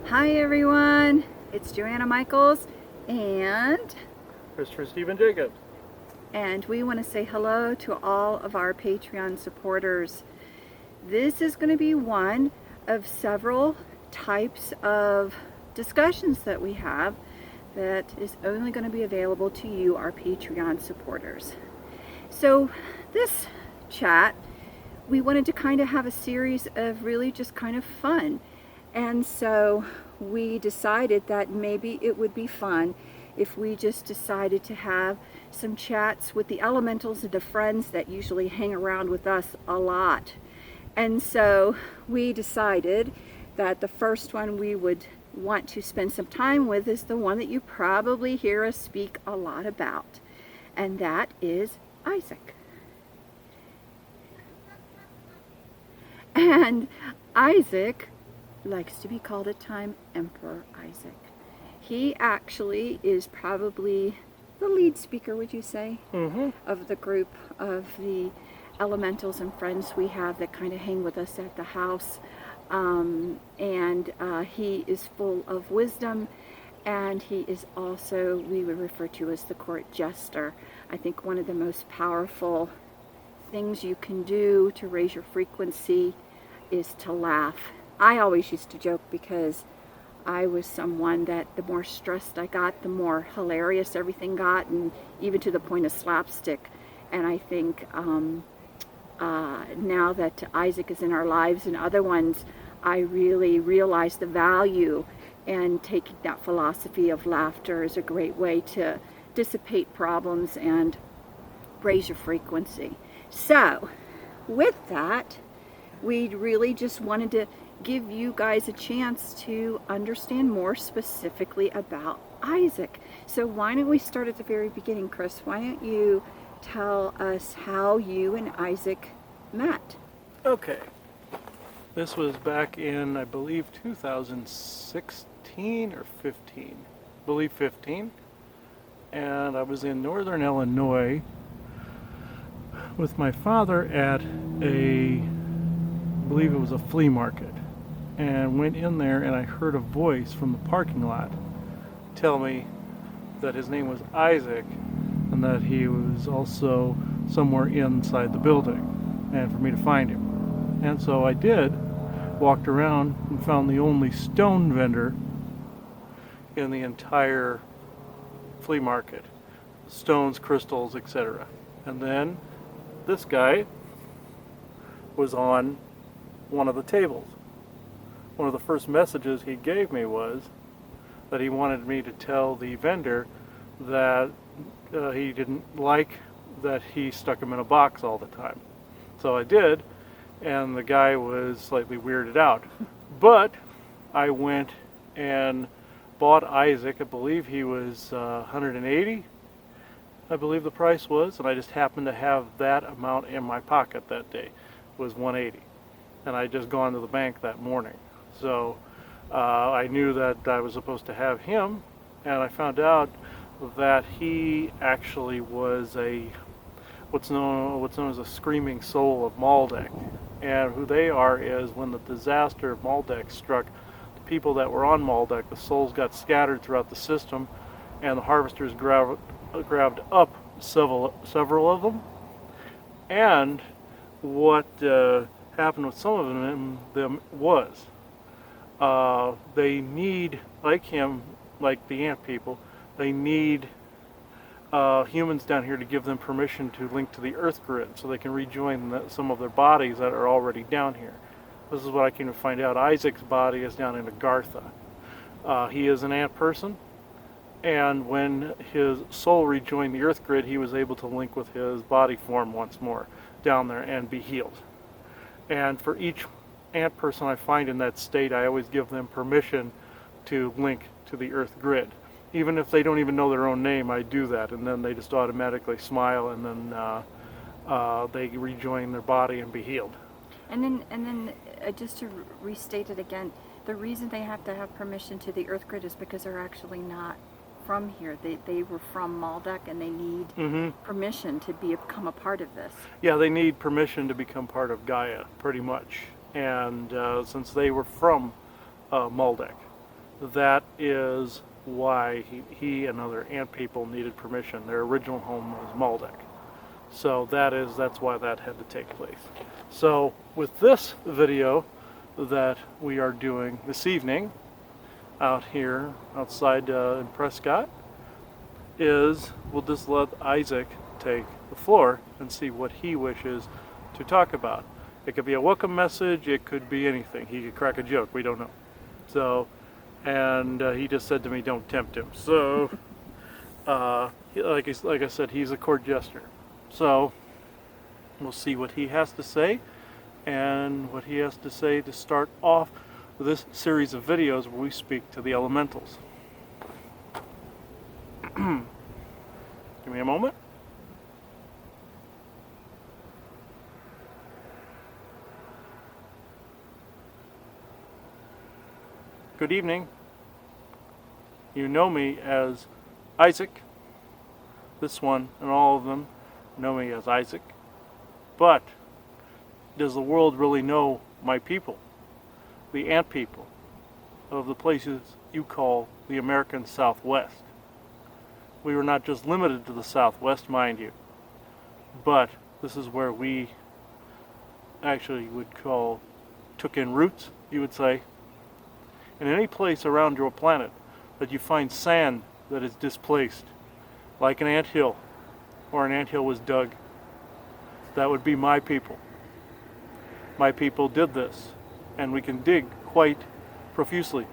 Hi everyone, it's Joanna Michaels and Christopher Stephen Jacobs. we want to say hello to all of our Patreon supporters. This is going to be one of several types of discussions that we have that is only going to be available to you, our Patreon supporters. So this chat, we wanted to kind of have a series of really just kind of fun. And so we decided that maybe it would be fun if we just decided to have some chats with the elementals and the friends that usually hang around with us a lot. And so we decided that the first one we would want to spend some time with is the one that you probably hear us speak a lot about, and that is Isaac. And Isaac likes to be called at time Emperor Isaac. He actually is probably the lead speaker, would you say, of the group of the elementals and friends we have that kind of hang with us at the house. He is full of wisdom, and he is also, we would refer to as the court jester. I think one of the most powerful things you can do to raise your frequency is to laugh. I always used to joke because I was someone that the more stressed I got, the more hilarious everything got, and even to the point of slapstick. And I think now that Isaac is in our lives and other ones, I really realize the value, and taking that philosophy of laughter is a great way to dissipate problems and raise your frequency. So with that, we really just wanted to give you guys a chance to understand more specifically about Isaac. So why don't we start at the very beginning, Chris? Why don't you tell us how you and Isaac met? Okay. This was back in, I believe, 2016 or 15. I believe 15. And I was in northern Illinois with my father at I believe it was a flea market. And went in there and I heard a voice from the parking lot tell me that his name was Isaac and that he was also somewhere inside the building and for me to find him. And so I did, walked around and found the only stone vendor in the entire flea market. Stones, crystals, etc. And then this guy was on one of the tables. One of the first messages he gave me was that he wanted me to tell the vendor that he didn't like that he stuck him in a box all the time. So I did, and the guy was slightly weirded out. But I went and bought Isaac. I believe he was 180, I believe the price was, and I just happened to have that amount in my pocket that day, was 180. And I just gone to the bank that morning. So I knew that I was supposed to have him, and I found out that he actually was what's known as a screaming soul of Maldek. And who they are is when the disaster of Maldek struck, the people that were on Maldek, the souls got scattered throughout the system, and the harvesters grabbed up several of them. And what happened with some of them was they need, like him, like the ant people, they need humans down here to give them permission to link to the Earth grid so they can rejoin some of their bodies that are already down here. This is what I came to find out. Isaac's body is down in Agartha. He is an ant person, and when his soul rejoined the Earth grid, he was able to link with his body form once more down there and be healed. And for each ant person I find in that state, I always give them permission to link to the Earth grid. Even if they don't even know their own name, I do that, and then they just automatically smile, and then they rejoin their body and be healed. And then just to restate it again, the reason they have to have permission to the Earth grid is because they're actually not from here. They were from Maldek, and they need permission to become a part of this. Yeah, they need permission to become part of Gaia, pretty much. And since they were from Maldek, that is why he and other ant people needed permission. Their original home was Maldek. So that's why that had to take place. So with this video that we are doing this evening out here outside in Prescott is we'll just let Isaac take the floor and see what he wishes to talk about. It could be a welcome message, it could be anything. He could crack a joke, we don't know. So, and he just said to me, don't tempt him. So, like I said, he's a court jester. So, we'll see what he has to say and what he has to say to start off this series of videos where we speak to the elementals. Give me a moment. Good evening. You know me as Isaac. This one and all of them know me as Isaac. But does the world really know my people? The ant people of the places you call the American Southwest. We were not just limited to the Southwest, mind you, but this is where we actually took in roots, you would say. In any place around your planet that you find sand that is displaced, like an anthill, or an anthill was dug, that would be my people. My people did this, and we can dig quite profusely.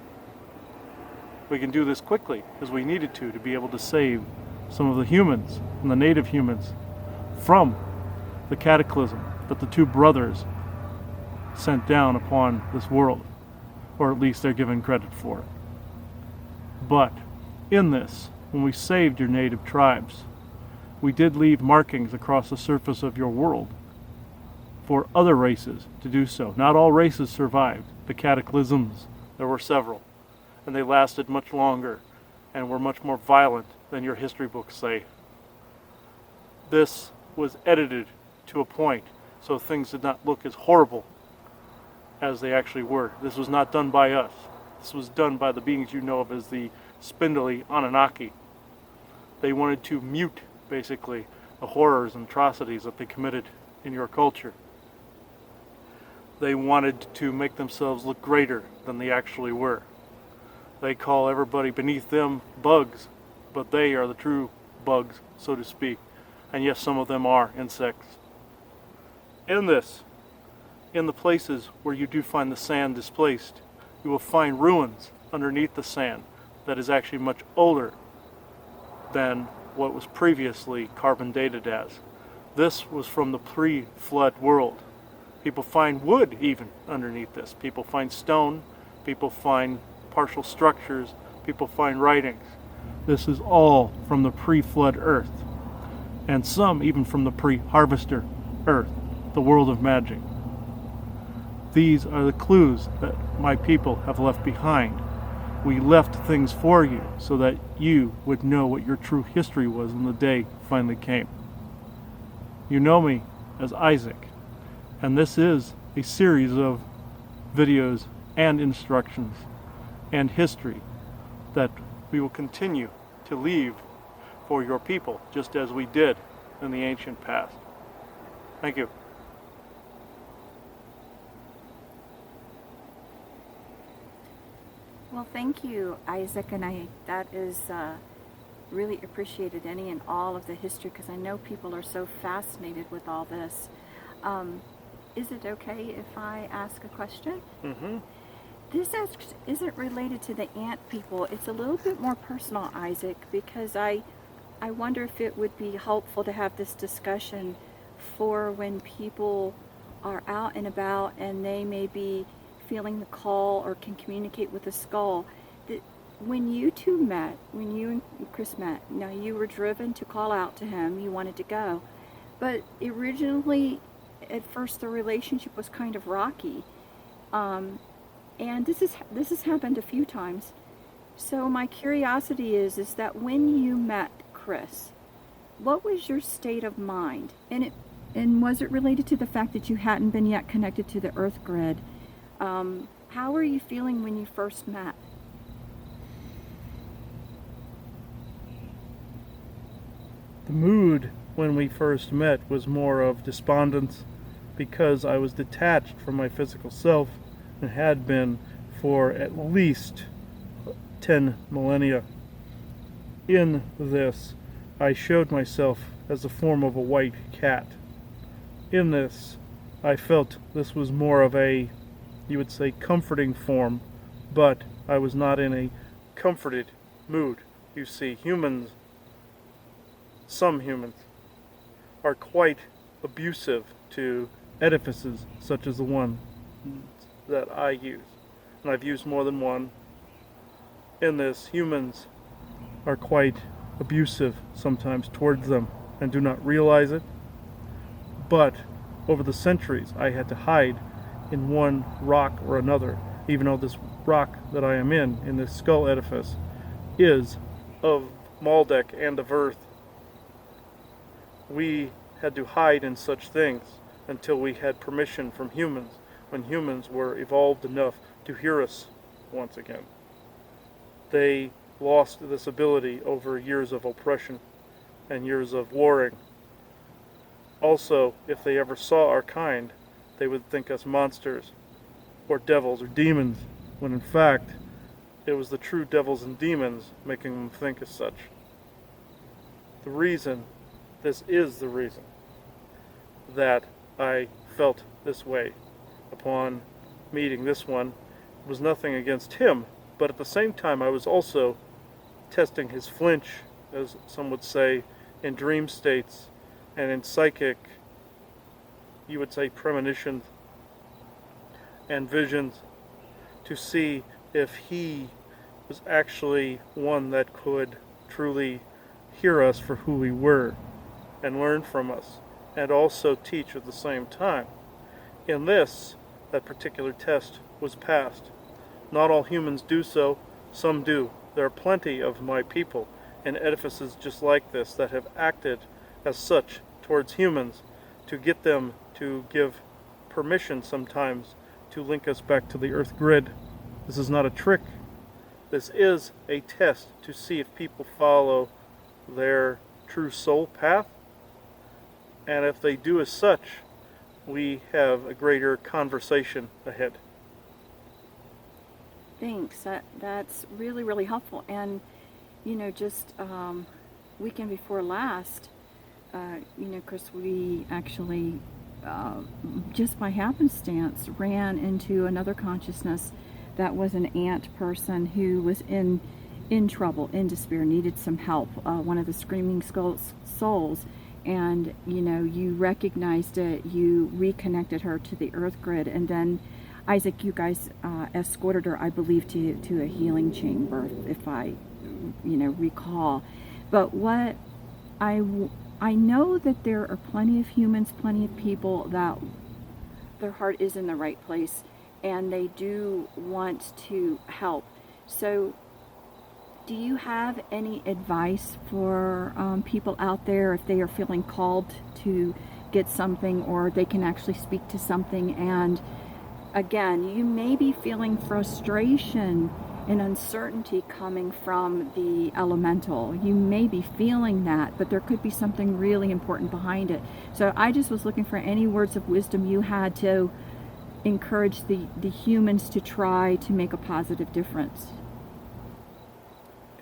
We can do this quickly, as we needed to be able to save some of the humans, and the native humans, from the cataclysm that the two brothers sent down upon this world. Or at least they're given credit for it. But in this, when we saved your native tribes, we did leave markings across the surface of your world for other races to do so. Not all races survived the cataclysms. There were several, and they lasted much longer and were much more violent than your history books say. This was edited to a point so things did not look as horrible as they actually were. This was not done by us. This was done by the beings you know of as the spindly Anunnaki. They wanted to mute, basically, the horrors and atrocities that they committed in your culture. They wanted to make themselves look greater than they actually were. They call everybody beneath them bugs, but they are the true bugs, so to speak. And yes, some of them are insects. In this, in the places where you do find the sand displaced, you will find ruins underneath the sand that is actually much older than what was previously carbon dated as. This was from the pre-flood world. People find wood even underneath this. People find stone. People find partial structures. People find writings. This is all from the pre-flood earth. And some even from the pre-harvester earth, the world of magic. These are the clues that my people have left behind. We left things for you so that you would know what your true history was when the day finally came. You know me as Isaac, and this is a series of videos and instructions and history that we will continue to leave for your people, just as we did in the ancient past. Thank you. Well, thank you, Isaac, and that is really appreciated, any and all of the history, because I know people are so fascinated with all this. Is it okay if I ask a question? Mm-hmm. This isn't related to the ant people. It's a little bit more personal, Isaac, because I wonder if it would be helpful to have this discussion for when people are out and about and they may be feeling the call or can communicate with the skull. When you two met, when you and Chris met, now you were driven to call out to him, you wanted to go, but originally, at first, the relationship was kind of rocky, and this has happened a few times. So my curiosity is that when you met Chris, what was your state of mind, and was it related to the fact that you hadn't been yet connected to the Earth grid? How were you feeling when you first met? The mood when we first met was more of despondence because I was detached from my physical self and had been for at least 10 millennia. In this, I showed myself as the form of a white cat. In this, I felt this was more of a, you would say, comforting form, but I was not in a comforted mood. You see, some humans, are quite abusive to edifices such as the one that I use. And I've used more than one. In this, humans are quite abusive sometimes towards them and do not realize it. But over the centuries, I had to hide in one rock or another, even though this rock that I am in this skull edifice, is of Maldek and of Earth. We had to hide in such things until we had permission from humans, when humans were evolved enough to hear us once again. They lost this ability over years of oppression and years of warring. Also, if they ever saw our kind, they would think us monsters, or devils, or demons, when in fact, it was the true devils and demons making them think as such. This is the reason that I felt this way upon meeting this one. It was nothing against him, but at the same time I was also testing his flinch, as some would say, in dream states and in psychic, you would say, premonitions and visions, to see if he was actually one that could truly hear us for who we were and learn from us and also teach at the same time. In this, that particular test was passed. Not all humans do so, some do. There are plenty of my people in edifices just like this that have acted as such towards humans to get them to give permission sometimes to link us back to the Earth grid. This is not a trick. This is a test to see if people follow their true soul path. And if they do as such, we have a greater conversation ahead. Thanks. That's really, really helpful. And, just weekend before last, Chris, we actually, just by happenstance, ran into another consciousness that was an ant person who was in trouble, in despair, needed some help. One of the screaming souls. And, you recognized it, you reconnected her to the Earth grid, and then Isaac, you guys escorted her, I believe, to a healing chamber, if I, recall. But what I know that there are plenty of humans, plenty of people that their heart is in the right place, and they do want to help. So do you have any advice for people out there if they are feeling called to get something, or they can actually speak to something? And again, you may be feeling frustration and uncertainty coming from the elemental. You may be feeling that, but there could be something really important behind it. So I just was looking for any words of wisdom you had to encourage the humans to try to make a positive difference.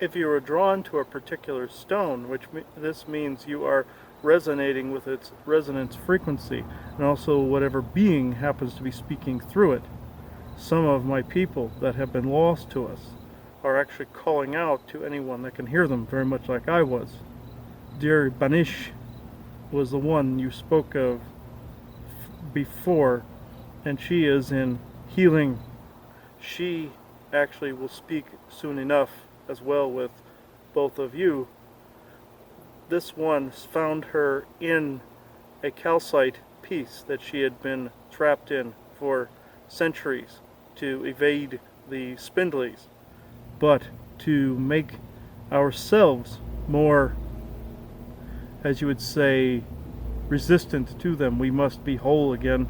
If you are drawn to a particular stone, this means you are resonating with its resonance frequency, and also whatever being happens to be speaking through it. Some of my people that have been lost to us are actually calling out to anyone that can hear them, very much like I was. Dear Banish was the one you spoke of before, and she is in healing. She actually will speak soon enough as well with both of you. This one found her in a calcite piece that she had been trapped in for centuries to evade the spindlies. But to make ourselves more, as you would say, resistant to them, we must be whole again.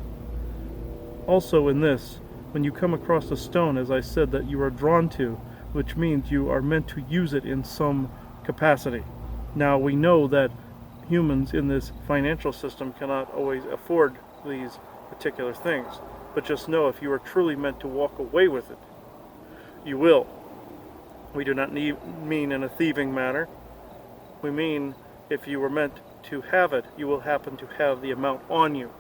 Also in this, when you come across a stone, as I said, that you are drawn to, which means you are meant to use it in some capacity. Now we know that humans in this financial system cannot always afford these particular things. But just know, if you are truly meant to walk away with it, you will. We do not mean in a thieving manner. We mean if you were meant to have it, you will happen to have the amount on you.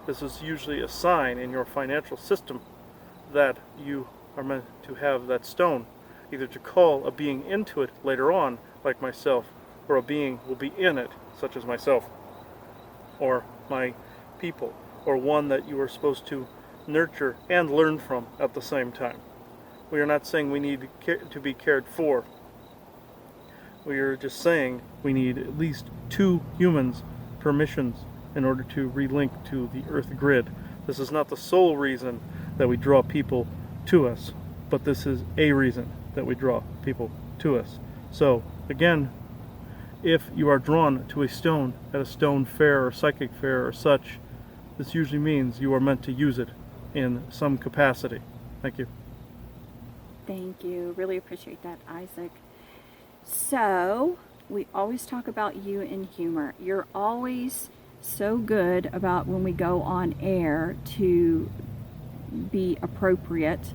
This is usually a sign in your financial system that you are meant to have that stone, either to call a being into it later on, like myself, or a being will be in it, such as myself, or my people, or one that you are supposed to nurture and learn from at the same time. We are not saying we need to be cared for. We are just saying we need at least 2 humans per missions in order to relink to the Earth grid. This is not the sole reason that we draw people to us, but this is a reason that we draw people to us. So, again, if you are drawn to a stone at a stone fair or psychic fair or such, this usually means you are meant to use it in some capacity. Thank you. Thank you. Really appreciate that, Isaac. So, we always talk about you in humor. You're always so good about when we go on air to be appropriate.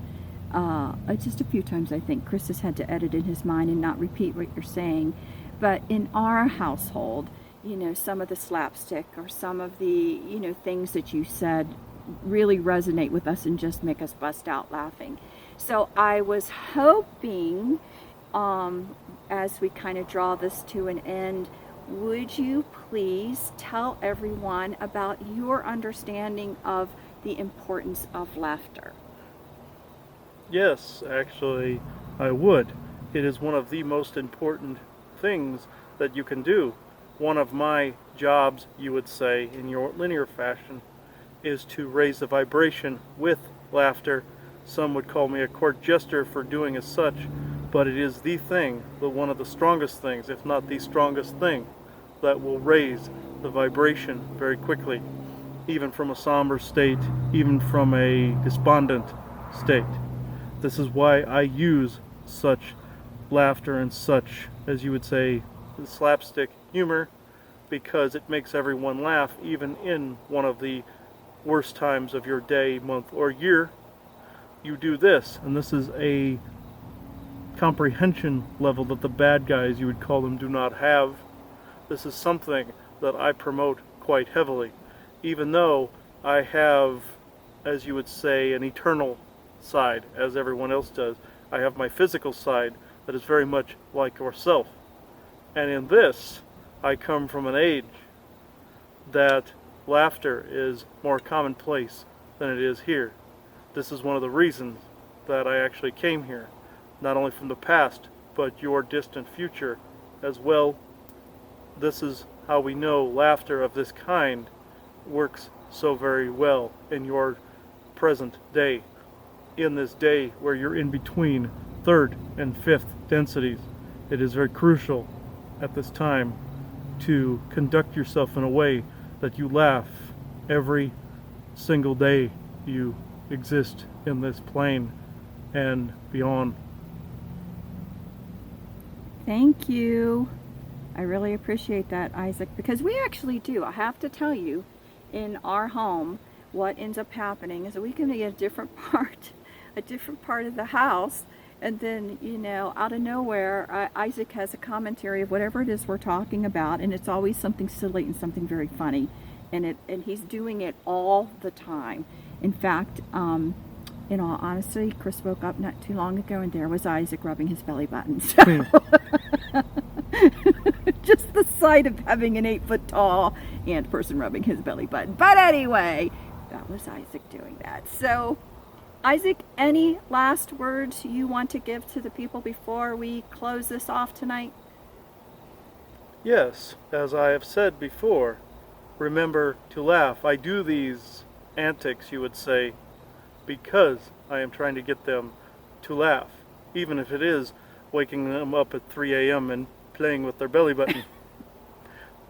Just a few times I think Chris has had to edit in his mind and not repeat what you're saying. But in our household, some of the slapstick or some of the, things that you said really resonate with us and just make us bust out laughing. So I was hoping, as we kind of draw this to an end, would you please tell everyone about your understanding of the importance of laughter? Yes, actually, I would. It is one of the most important things that you can do. One of my jobs, you would say, in your linear fashion, is to raise the vibration with laughter. Some would call me a court jester for doing as such, but it is the thing, one of the strongest things, if not the strongest thing, that will raise the vibration very quickly, even from a somber state, even from a despondent state. This is why I use such laughter and such, as you would say, slapstick humor, because it makes everyone laugh, even in one of the worst times of your day, month, or year. You do this, and this is a comprehension level that the bad guys, you would call them, do not have. This is something that I promote quite heavily, even though I have, as you would say, an eternal side, as everyone else does. I have my physical side that is very much like yourself. And in this, I come from an age that laughter is more commonplace than it is here. This is one of the reasons that I actually came here, not only from the past, but your distant future as well. This is how we know laughter of this kind works so very well in your present day. In this day where you're in between 3rd and 5th densities, it is very crucial at this time to conduct yourself in a way that you laugh every single day you exist in this plane and beyond. Thank you. I really appreciate that, Isaac, because we actually do. I have to tell you, in our home, what ends up happening is that we can be a different part of the house, and then, out of nowhere, Isaac has a commentary of whatever it is we're talking about, and it's always something silly and something very funny, and he's doing it all the time. In fact, in all honesty, Chris woke up not too long ago, and there was Isaac rubbing his belly button. So just the sight of having an 8-foot-tall ant person rubbing his belly button. But anyway, that was Isaac doing that. So, Isaac, any last words you want to give to the people before we close this off tonight? Yes, as I have said before, remember to laugh. I do these antics, you would say, because I am trying to get them to laugh, even if it is waking them up at 3 a.m. and playing with their belly button.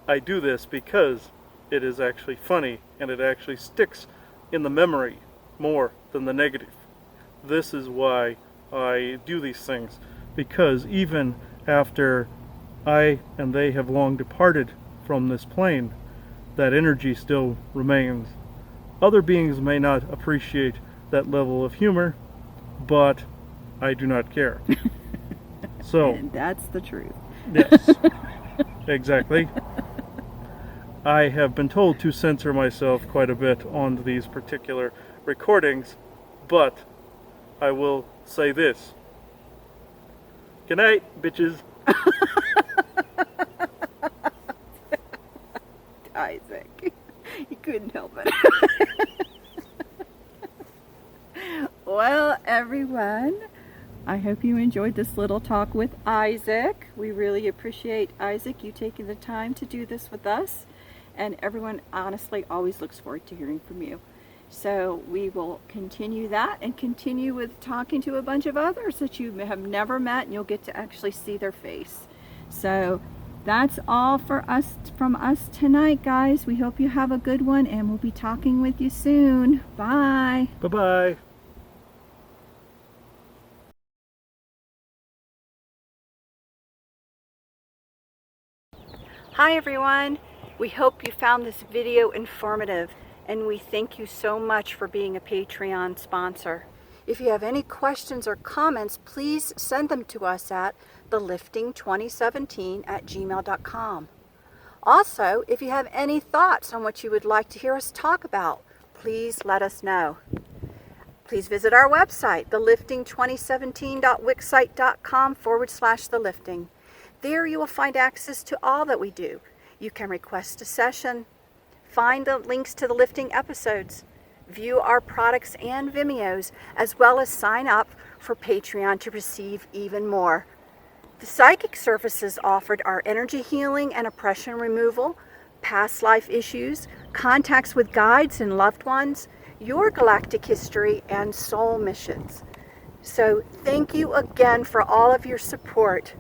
I do this because it is actually funny, and it actually sticks in the memory more than the negative. This is why I do these things, because even after I and they have long departed from this plane, that energy still remains. Other beings may not appreciate that level of humor, but I do not care. So, And that's the truth. yes, exactly. I have been told to censor myself quite a bit on these particular recordings, but I will say this. Good night, bitches. Isaac, you couldn't help it. Well, everyone, I hope you enjoyed this little talk with Isaac. We really appreciate, Isaac, you taking the time to do this with us. And everyone honestly always looks forward to hearing from you. So we will continue that and continue with talking to a bunch of others that you have never met, and you'll get to actually see their face. So that's all for us from us tonight, guys. We hope you have a good one, and we'll be talking with you soon. Bye. Bye-bye. Hi everyone. We hope you found this video informative, and we thank you so much for being a Patreon sponsor. If you have any questions or comments, please send them to us at thelifting2017@gmail.com. Also, if you have any thoughts on what you would like to hear us talk about, please let us know. Please visit our website, thelifting2017.wixsite.com/thelifting. There you will find access to all that we do. You can request a session, find the links to the lifting episodes, view our products and Vimeos, as well as sign up for Patreon to receive even more. The psychic services offered are energy healing and oppression removal, past life issues, contacts with guides and loved ones, your galactic history, and soul missions. So thank you again for all of your support.